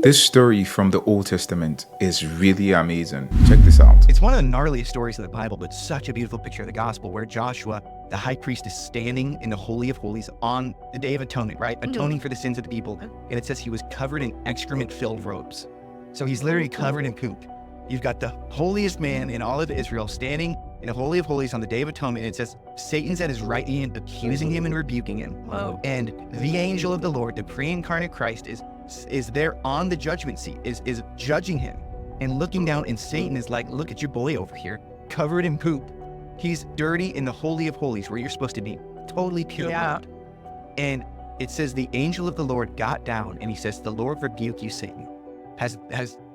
This story from the Old Testament is really amazing. Check this out. It's one of the gnarliest stories of the Bible, but such a beautiful picture of the gospel where Joshua, the high priest, is standing in the Holy of Holies on the Day of Atonement, right? Atoning for the sins of the people. And it says he was covered in excrement-filled robes. So he's literally covered in poop. You've got the holiest man in all of Israel standing in the Holy of Holies on the Day of Atonement. And it says Satan's at his right hand, accusing him and rebuking him. Whoa. And the angel of the Lord, the pre-incarnate Christ, is there on the judgment seat, is judging him and looking down, and Satan is like, look at your boy over here, covered in poop. He's dirty in the Holy of Holies where you're supposed to be totally pure. Yeah. And it says the angel of the Lord got down and he says, the Lord rebuke you, Satan. Has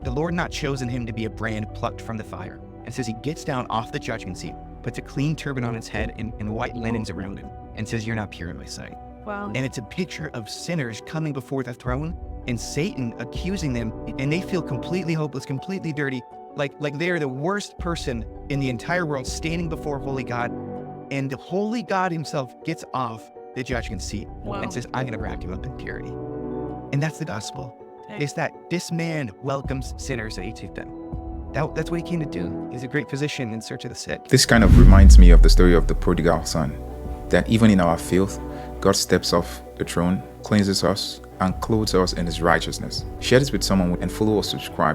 the Lord not chosen him to be a brand plucked from the fire? And says he gets down off the judgment seat, puts a clean turban on his head and white linens around him, and says, you're not pure in my sight. Wow. And it's a picture of sinners coming before the throne and Satan accusing them, and they feel completely hopeless, completely dirty, like they're the worst person in the entire world standing before holy God. And the holy God himself gets off the judgment seat and says, I'm going to wrap you up in purity. And that's the gospel. It's that this man welcomes sinners and eats with them. That's what he came to do. He's a great physician in search of the sick. This kind of reminds me of the story of the prodigal son, that even in our filth, God steps off the throne, cleanses us, and clothes us in his righteousness. Share this with someone and follow or subscribe